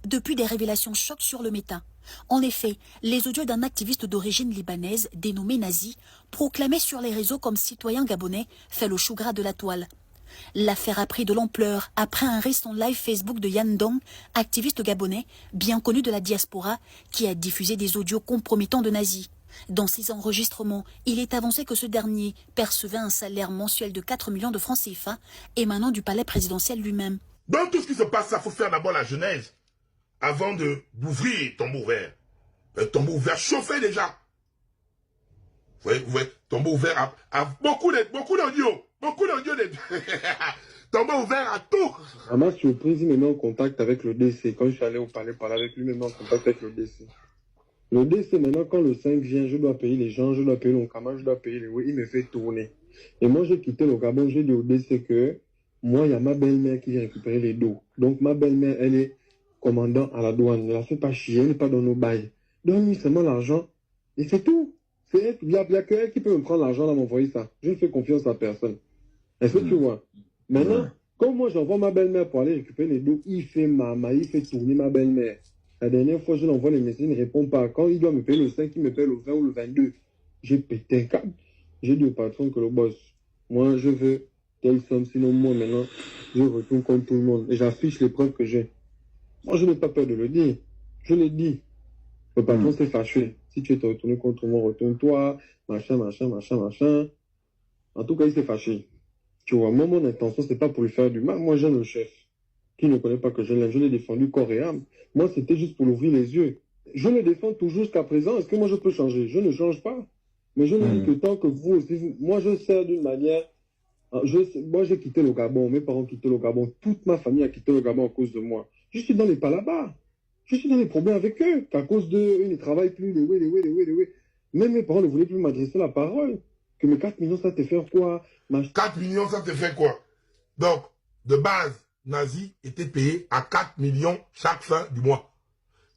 depuis des révélations chocs sur le méta. En effet, les audios d'un activiste d'origine libanaise dénommé Nazi, proclamé sur les réseaux comme citoyen gabonais, fait le chou gras de la toile. L'affaire a pris de l'ampleur après un récent live Facebook de Yan Dong, activiste gabonais, bien connu de la diaspora, qui a diffusé des audios compromettants de Nazi. Dans ces enregistrements, il est avancé que ce dernier percevait un salaire mensuel de 4 millions de francs CFA émanant du palais présidentiel lui-même. Dans tout ce qui se passe, il faut faire d'abord la genèse avant d'ouvrir Tombeau ouvert. Tombeau ouvert chauffé déjà. Vous voyez, Tombeau ouvert à beaucoup d'audio. Beaucoup d'audio. Tombeau ouvert à tout. À ma surprise, il me met en contact avec le DC. Quand je suis allé au palais parler avec lui, il me met en contact avec le DC. Le DC, maintenant, quand le 5 vient, je dois payer les gens, je dois payer l'Onkama, je dois payer les... Oui, il me fait tourner. Et moi, j'ai quitté le Gabon, j'ai dit au DC que moi, il y a ma belle-mère qui vient récupérer les dos. Donc, ma belle-mère, elle est commandant à la douane. Ne la fait pas chier, elle n'est pas dans nos bails. Donne-lui seulement l'argent. Et c'est tout. Il n'y a que elle qui peut me prendre l'argent, là, m'envoyer ça. Je ne fais confiance à personne. Est-ce que tu vois? Maintenant, quand moi, j'envoie ma belle-mère pour aller récupérer les dos, il fait tourner ma belle-mère. La dernière fois, je l'envoie les messages, il ne répond pas. Quand il doit me payer le 5, il me paye le 20 ou le 22. J'ai pété un câble. J'ai dit au patron que le boss, moi, je veux telle somme, sinon moi, maintenant, je retourne contre tout le monde. Et j'affiche les preuves que j'ai. Moi, je n'ai pas peur de le dire. Je l'ai dit. Le patron s'est fâché. Si tu es retourné contre moi, retourne-toi, machin. En tout cas, il s'est fâché. Tu vois, moi, mon intention, c'est pas pour lui faire du mal. Moi, j'aime le chef. Qui ne connaît pas que je l'aime, je l'ai défendu corps et âme. Moi, c'était juste pour l'ouvrir les yeux. Je le défends toujours jusqu'à présent. Est-ce que moi, je peux changer? Je ne change pas. Mais je ne dis que tant que vous aussi, moi, je sers d'une manière... Moi, j'ai quitté le Gabon. Mes parents ont quitté le Gabon. Toute ma famille a quitté le Gabon à cause de moi. Je suis dans les pas là-bas. Je suis dans les problèmes avec eux. Qu'à cause d'eux, ils ne travaillent plus. Même mes parents ne voulaient plus m'adresser la parole. Que mes 4 millions, ça te fait quoi? 4 millions, ça te fait quoi? Donc, de base, Nazi était payé à 4 millions chaque fin du mois.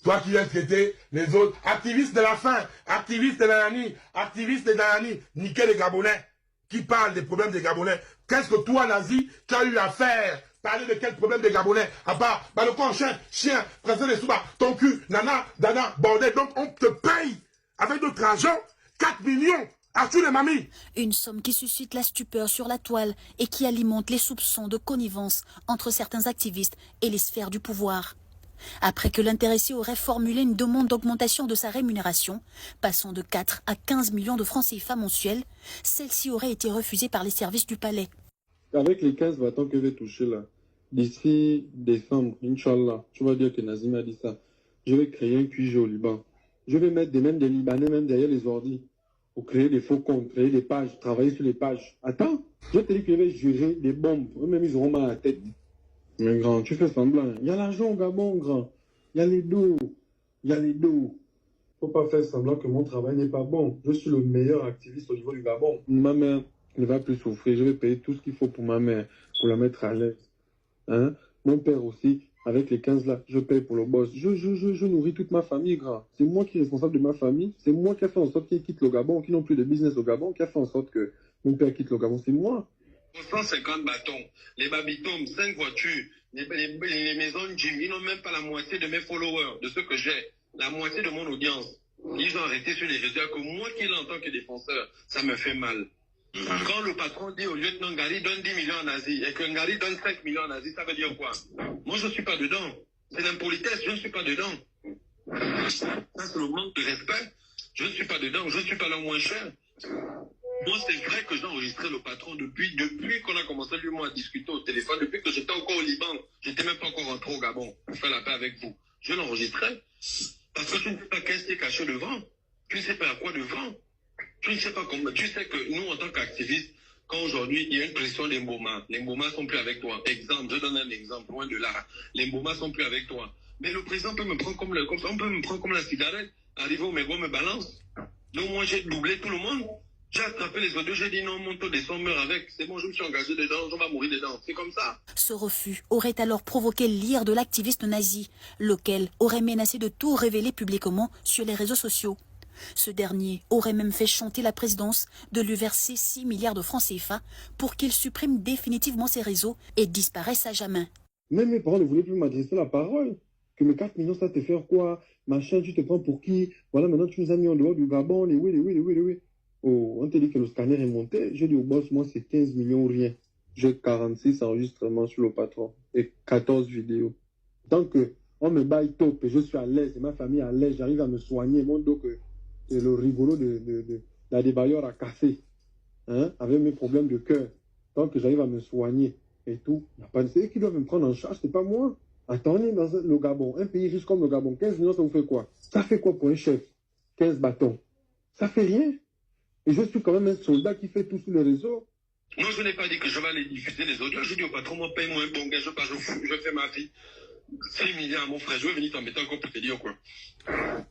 Toi qui viens traiter les autres, activistes de la faim, activistes de Nanani, niquer les Gabonais, qui parlent des problèmes des Gabonais. Qu'est-ce que toi, Nazi, tu as eu à faire? Parler de quel problème des Gabonais? À part, le corps chien, président des Souba, ton cul, nana, dana, bordel. Donc on te paye avec notre argent 4 millions. Arthur et mamie. Une somme qui suscite la stupeur sur la toile et qui alimente les soupçons de connivence entre certains activistes et les sphères du pouvoir. Après que l'intéressé aurait formulé une demande d'augmentation de sa rémunération, passant de 4 à 15 millions de francs CFA mensuels, celle-ci aurait été refusée par les services du palais. Avec les 15 bâtons que je vais toucher là, d'ici décembre, Inch'Allah, tu vas dire que Nazim a dit ça, je vais créer un QG au Liban. Je vais mettre même des Libanais, même derrière les ordis, pour créer des faux comptes, créer des pages, travailler sur les pages. Attends, je te dis que je vais gérer des bombes. Eux-mêmes, ils auront mal à la tête. Mais grand, tu fais semblant. Il y a l'argent au Gabon, grand. Il y a les dos. Faut pas faire semblant que mon travail n'est pas bon. Je suis le meilleur activiste au niveau du Gabon. Ma mère ne va plus souffrir. Je vais payer tout ce qu'il faut pour ma mère, pour la mettre à l'aise. Hein? Mon père aussi, avec les 15 là, je paye pour le boss. Je nourris toute ma famille, grand. C'est moi qui suis responsable de ma famille. C'est moi qui ai fait en sorte qu'ils quittent le Gabon, qui n'ont plus de business au Gabon, qui a fait en sorte que mon père quitte le Gabon. C'est moi. 150 bâtons, les babitons, 5 voitures, les maisons de gym, ils n'ont même pas la moitié de mes followers, de ceux que j'ai, la moitié de mon audience. Ils ont arrêté sur les réseaux, que moi qui l'entends que défenseur, ça me fait mal. Quand le patron dit au lieutenant Ngari donne 10 millions en Asie et que Ngari donne 5 millions en Asie, ça veut dire quoi? Moi je ne suis pas dedans. C'est l'impolitesse, je ne suis pas dedans. Ça c'est le manque de respect. Je ne suis pas dedans, je ne suis pas le moins cher. Moi, c'est vrai que j'ai enregistré le patron depuis qu'on a commencé lui moi à discuter au téléphone, depuis que j'étais encore au Liban. J'étais même pas encore rentré au Gabon pour faire la paix avec vous. Je l'enregistrais parce que tu ne sais pas qu'est-ce qui est caché devant. Tu ne sais pas à quoi devant. Tu ne sais pas comment. Tu sais que nous, en tant qu'activistes, quand aujourd'hui il y a une pression des Mboma, les Mboma sont plus avec toi. Exemple, je donne un exemple, loin de là. Les Mboma sont plus avec toi. Mais le président peut me prendre comme on peut me prendre comme la cigarette. Arriver au mégot me balance. Donc moi, j'ai doublé tout le monde. J'ai attrapé les autres, j'ai dit non, mon taux descend, meurt avec. C'est bon, je me suis engagé dedans, je vais mourir dedans. C'est comme ça. Ce refus aurait alors provoqué l'ire de l'activiste nazi, lequel aurait menacé de tout révéler publiquement sur les réseaux sociaux. Ce dernier aurait même fait chanter la présidence de lui verser 6 milliards de francs CFA pour qu'il supprime définitivement ses réseaux et disparaisse à jamais. Même mes parents ne voulaient plus m'adresser la parole. Que mes 4 millions, ça te fait quoi? Machin, tu te prends pour qui? Voilà, maintenant tu nous as mis en dehors du Gabon, les oui. Oh, on te dit que le scanner est monté. J'ai dit au boss, moi c'est 15 millions ou rien. J'ai 46 enregistrements sur le patron et 14 vidéos. Tant que on me baille top et je suis à l'aise et ma famille à l'aise, j'arrive à me soigner. Mon dos que le rigolo de la débailleur a cassé, hein, avec mes problèmes de cœur. Tant que j'arrive à me soigner et tout, il n'y a pas de... C'est eux qui doivent me prendre en charge, c'est pas moi. Attendez, dans le Gabon, un pays riche comme le Gabon, 15 millions, ça vous fait quoi? Ça fait quoi pour un chef? 15 bâtons. Ça fait rien. Et je suis quand même un soldat qui fait tout sur le réseau. Moi, je n'ai pas dit que je vais aller diffuser les autres. Je dis au patron, moi, paye-moi un bon gars, je fais ma vie. 6 milliards, mon frère, je vais venir t'embêter encore pour te dire quoi.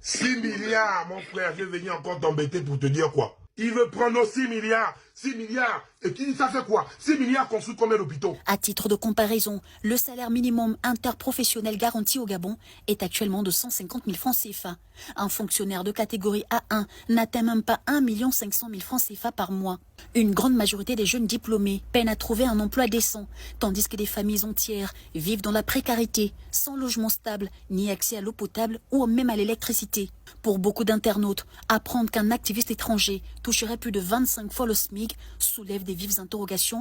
6 milliards, mon frère, je vais venir encore t'embêter pour te dire quoi? Il veut prendre nos 6 milliards. 6 milliards. Et qui dit ça fait quoi? 6 milliards construit combien d'hôpitaux? À titre de comparaison, le salaire minimum interprofessionnel garanti au Gabon est actuellement de 150 000 francs CFA. Un fonctionnaire de catégorie A1 n'atteint même pas 1 500 000 francs CFA par mois. Une grande majorité des jeunes diplômés peinent à trouver un emploi décent, tandis que des familles entières vivent dans la précarité, sans logement stable, ni accès à l'eau potable ou même à l'électricité. Pour beaucoup d'internautes, apprendre qu'un activiste étranger toucherait plus de 25 fois le SMIC soulève des vives interrogations.